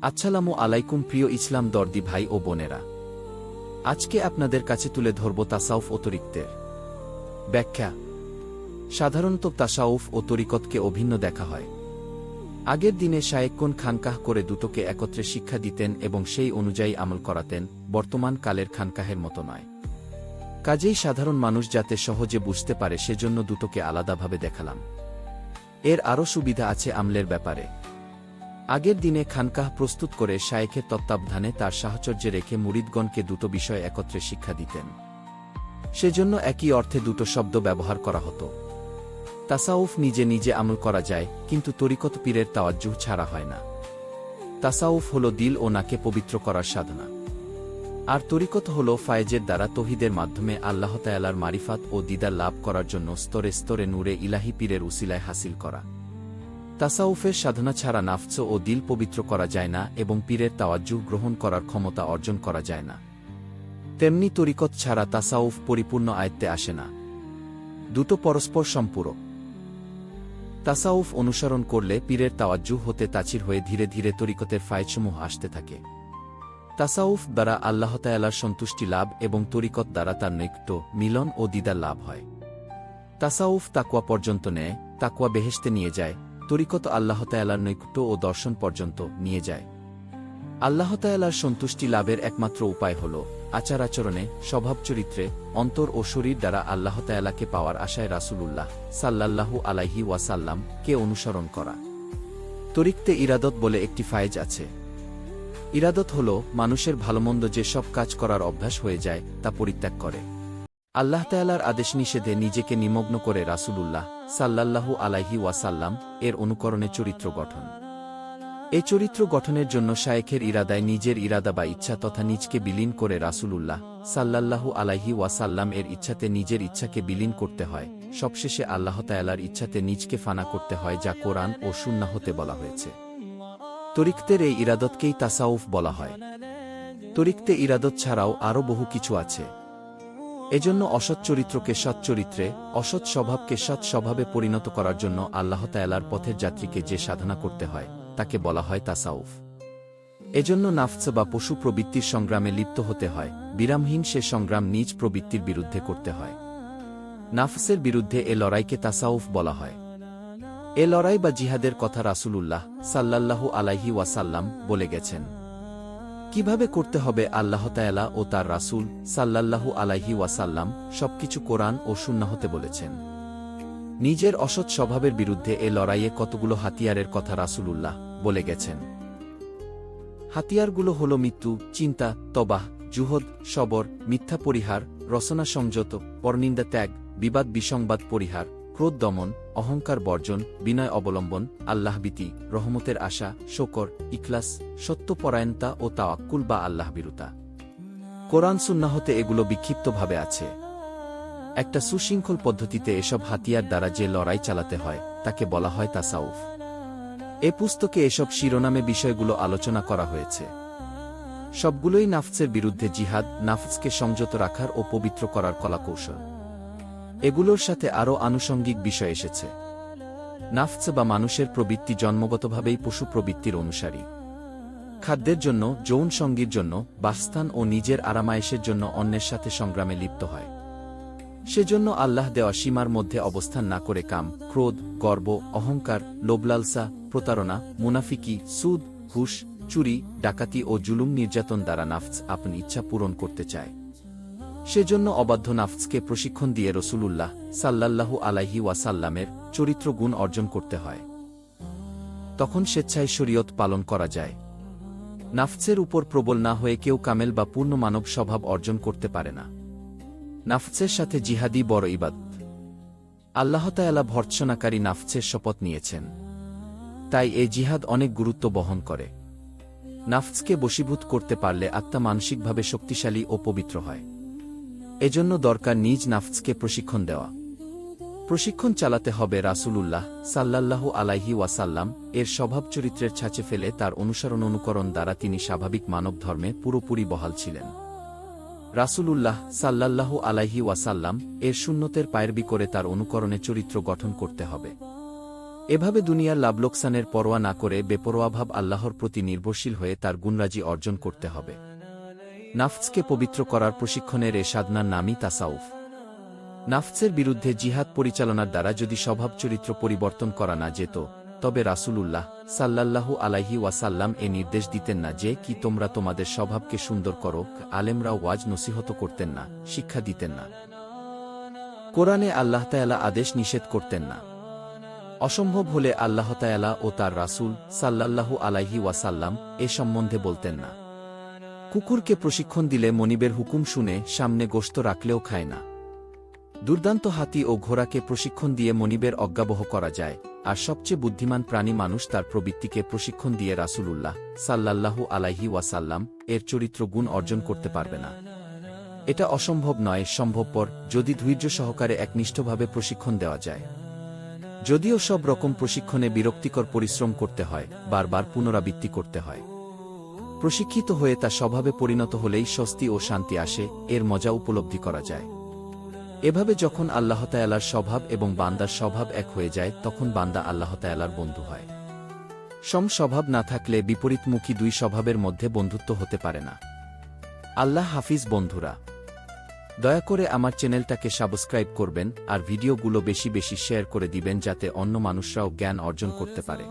আসসালামু আলাইকুম প্রিয় ইসলাম দর্দি ভাই ও বোনেরা। আজকে আপনাদের কাছে তুলে ধরব তাসাউফ ও তরিকতের ব্যাখ্যা। সাধারণত তাসাউফ ও তরিকতকে অভিন্ন দেখা হয়। আগের দিনে শায়েখগণ খানকাহ করে দুটোকে একত্রে শিক্ষা দিতেন এবং সেই অনুযায়ী আমল করাতেন, বর্তমান কালের খানকাহের মতো নয়। কাজেই সাধারণ মানুষ যাতে সহজে বুঝতে পারে সেজন্য দুটোকে আলাদাভাবে দেখালাম। এর আরও সুবিধা আছে আমলের ব্যাপারে। আগের দিনে খানকাহ প্রস্তুত করে শায়েখের তত্ত্বাবধানে তার সাহচর্যে রেখে মুরিদগণকে দুটো বিষয় একত্রে শিক্ষা দিতেন। সেজন্য একই অর্থে দুটো শব্দ ব্যবহার করা হতো। তাসাউফ নিজে নিজে আমল করা যায়, কিন্তু তরিকত পীরের তাওয়াজ্জুহ ছাড়া হয় না। তাসাউফ হল দিল ও নাকে পবিত্র করার সাধনা, আর তরিকত হল ফায়েজের দ্বারা তৌহিদের মাধ্যমে আল্লাহ তাআলার মারিফাত ও দিদার লাভ করার জন্য স্তরে স্তরে নূরে ইলাহি পীরের উসিলায় হাসিল করা। তাসাউফের সাধনা ছাড়া নাফস ও দিল পবিত্র করা যায় না এবং পীরের তাওয়াজ্জুহ গ্রহণ করার ক্ষমতা অর্জন করা যায় না। তেমনি তরিকত ছাড়া তাসাউফ পরিপূর্ণ আয়ত্তে আসে না। দুটো পরস্পর সম্পূরক। তাসাউফ অনুসরণ করলে পীরের তাওয়াজ্জুহ হতে তাচির হয়ে ধীরে ধীরে তরিকতের ফায়েজসমূহ আসতে থাকে। তাসাউফ দ্বারা আল্লাহ তাআলার সন্তুষ্টি লাভ এবং তরিকত দ্বারা তার নৈকট্য, মিলন ও দিদার লাভ হয়। তাসাউফ তাকওয়া পর্যন্ত নেয়, তাকওয়া বেহেশতে নিয়ে যায়, তরিকত আল্লাহ তাআলার নৈকট্য ও দর্শন পর্যন্ত নিয়ে যায়। আল্লাহ তাআলার সন্তুষ্টি লাভের একমাত্র উপায় হল আচার আচরণে, স্বভাব চরিত্রে, অন্তর ও শরীর দ্বারা আল্লাহ তাআলাকে পাওয়ার আশায় রাসূলুল্লাহ সাল্লাল্লাহু আলাইহি ওয়াসাল্লাম কে অনুসরণ করা। তরিকতে ইরাদত বলে একটি ফায়েজ আছে। ইরাদত হল মানুষের ভালোমন্দ যে সব কাজ করার অভ্যাস হয়ে যায় তা পরিত্যাগ করে আল্লাহ তাআলার আদেশ নিষেধে নিজেকে নিমগ্ন করে রাসূলুল্লাহ সাল্লাল্লাহু আলাইহি ওয়াসাল্লাম এর অনুকরণে চরিত্র গঠন। এই চরিত্র গঠনের জন্য শায়েখের ইরাদায় নিজের ইরাদা বা ইচ্ছা তথা নিজকে বিলীন করে রাসূলুল্লাহ সাল্লাল্লাহু আলাইহি ওয়াসাল্লাম এর ইচ্ছাতে নিজের ইচ্ছাকে বিলীন করতে হয়। সবশেষে আল্লাহ তাআলার ইচ্ছাতে নিজকে ফানা করতে হয়, যা কোরআন ও সুন্নাহ হতে বলা হয়েছে। তরিকতের এই ইরাদতকেই তাসাউফ বলা হয়। তরিকতে ইরাদত ছাড়াও আরও বহু কিছু আছে। এজন্য অসৎ চরিত্রকে সৎ চরিত্রে, অসৎ স্বভাবকে সৎ স্বভাবে পরিণত করার জন্য আল্লাহ তাআলার পথের যাত্রীকে যে সাধনা করতে হয় তাকে বলা হয় তাসাউফ। এজন্য নাফস বা পশু প্রবৃত্তির সংগ্রামে লিপ্ত হতে হয়। বিরামহীন সে সংগ্রাম নিজ প্রবৃত্তির বিরুদ্ধে করতে হয়। নাফসের বিরুদ্ধে এ লড়াইকে তাসাউফ বলা হয়। এ লড়াই বা জিহাদের কথা রাসূলুল্লাহ সাল্লাল্লাহু আলাইহি ওয়াসাল্লাম বলে গেছেন। কিভাবে করতে হবে আল্লাহ তাআলা ও তার রাসূল সাল্লাল্লাহু আলাইহি ওয়াসাল্লাম সবকিছু কোরআন ও সুন্নাহতে বলেছেন। নিজের অসৎ স্বভাবের বিরুদ্ধে এ লড়াইয়ে কতগুলো হাতিয়ারের কথা রাসূলুল্লাহ বলে গেছেন। হাতিয়ারগুলো হল মৃত্যু, চিন্তা, তবাহ, জুহদ, সবর, মিথ্যা পরিহার, রসনা সংযত, পরনিন্দা ত্যাগ, বিবাদ বিসংবাদ পরিহার, ক্রোধ দমন, অহংকার বর্জন, বিনয় অবলম্বন, আল্লাহভীতি, রহমতের আশা, শকর, ইখলাস, সত্যপরায়ণতা ও তাওয়াক্কুল বা আল্লাহভীরুতা। কোরআন সুন্নাহতে এগুলো বিক্ষিপ্তভাবে আছে। একটা সুশৃঙ্খল পদ্ধতিতে এসব হাতিয়ার দ্বারা যে লড়াই চালাতে হয় তাকে বলা হয় তাসাউফ। এ পুস্তকে এসব শিরোনামে বিষয়গুলো আলোচনা করা হয়েছে। সবগুলোই নাফসের বিরুদ্ধে জিহাদ, নাফসকে সংযত রাখার ও পবিত্র করার কলাকৌশল। এগুলোর সাথে আরও আনুষঙ্গিক বিষয় এসেছে। নাফস বা মানুষের প্রবৃত্তি জন্মগতভাবেই পশু প্রবৃত্তির অনুসারী। খাদ্যের জন্য, যৌন সঙ্গীর জন্য, বাসস্থান ও নিজের আরামায়েশের জন্য অন্যের সাথে সংগ্রামে লিপ্ত হয়। সেজন্য আল্লাহ দেওয়া সীমার মধ্যে অবস্থান না করে কাম, ক্রোধ, গর্ব, অহংকার, লোভলালসা, প্রতারণা, মুনাফিকি, সুদ, ঘুষ, চুরি, ডাকাতি ও জুলুম নির্যাতন দ্বারা নাফস আপনি ইচ্ছা পূরণ করতে চায়। সেজন্য অবাধ্য নাফসকে প্রশিক্ষণ দিয়ে রাসূলুল্লাহ সাল্লাল্লাহু আলাইহি ওয়াসাল্লামের চরিত্র গুণ অর্জন করতে হয়। তখন স্বেচ্ছায় শরীয়ত পালন করা যায়। নাফসের উপর প্রবল না হয়ে কেউ কামেল বা পূর্ণ মানব স্বভাব অর্জন করতে পারে না। নাফসের সাথে জিহাদি বড় ইবাদত। আল্লাহ তাআলা ভর্ৎসনাকারী নাফসের শপথ নিয়েছেন। তাই এই জিহাদ অনেক গুরুত্ব বহন করে। নাফসকে বশীভূত করতে পারলে আত্মা মানসিকভাবে শক্তিশালী ও পবিত্র হয়। এজন্য দরকার নিজ নাফসকে প্রশিক্ষণ দেওয়া। প্রশিক্ষণ চালাতে হবে রাসূলুল্লাহ সাল্লাল্লাহু আলাইহি ওয়াসাল্লাম এর স্বভাব চরিত্রের ছাঁচে ফেলে তার অনুকরণ দ্বারা তিনি স্বাভাবিক মানব ধর্মে পুরোপুরি বহাল ছিলেন। রাসূলুল্লাহ সাল্লাল্লাহু আলাইহি ওয়াসাল্লাম এর সুন্নতের পায়রবি করে তার অনুকরণে চরিত্র গঠন করতে হবে। এভাবে দুনিয়ার লাভ লোকসানের পরোয়া না করে বেপরোয়াভাব আল্লাহর প্রতি নির্ভরশীল হয়ে তার গুণরাজি অর্জন করতে হবে। নাফসকে পবিত্র করার প্রশিক্ষণের এ সাধনার নামই তাসাউফ। নাফসের বিরুদ্ধে জিহাদ পরিচালনার দ্বারা যদি স্বভাব চরিত্র পরিবর্তন করা না যেত, তবে রাসূলুল্লাহ সাল্লাল্লাহু আলাইহি ওয়াসাল্লাম এ নির্দেশ দিতেন না যে কি তোমরা তোমাদের স্বভাবকে সুন্দর করো। আলেমরা ওয়াজ নসিহত করতেন না, শিক্ষা দিতেন না। কোরআনে আল্লাহ তাআলা আদেশ নিষেধ করতেন না। অসম্ভব হলে আল্লাহ তাআলা ও তার রাসূল সাল্লাল্লাহু আলাইহি ওয়াসাল্লাম এ সম্বন্ধে বলতেন না। কুকুরকে প্রশিক্ষণ দিলে মনিবের হুকুম শুনে সামনে গোশত রাখলেও খায় না। দুর্দান্ত হাতি ও ঘোড়াকে প্রশিক্ষণ দিয়ে মনিবের অজ্ঞাবহ করা যায়, আর সবচেয়ে বুদ্ধিমান প্রাণী মানুষ তার প্রবৃত্তিকে প্রশিক্ষণ দিয়ে রাসূলুল্লাহ সাল্লাল্লাহু আলাইহি ওয়াসাল্লাম এর চরিত্র গুণ অর্জন করতে পারবে না। এটা অসম্ভব নয়, সম্ভবপর যদি ধৈর্য সহকারে একনিষ্ঠভাবে প্রশিক্ষণ দেওয়া যায়। যদিও সব রকম প্রশিক্ষণে বিরক্তিকর পরিশ্রম করতে হয়, বারবার পুনরাবৃত্তি করতে হয়। প্রশিক্ষিত হয়ে তা স্বভাবে পরিণত হলেই স্বস্তি ও শান্তি আসে, এর মজা উপলব্ধি করা যায়। এভাবে যখন আল্লাহ তাআলার স্বভাব এবং বান্দার স্বভাব এক হয়ে যায়, তখন বান্দা আল্লাহ তাআলার বন্ধু হয়। সম স্বভাব না থাকলে বিপরীতমুখী দুই স্বভাবের মধ্যে বন্ধুত্ব হতে পারে না। আল্লাহ হাফিজ বন্ধুরা। দয়া করে আমার চ্যানেলটাকে সাবস্ক্রাইব করবেন আর ভিডিওগুলো বেশি বেশি শেয়ার করে দিবেন যাতে অন্য মানুষরাও জ্ঞান অর্জন করতে পারে।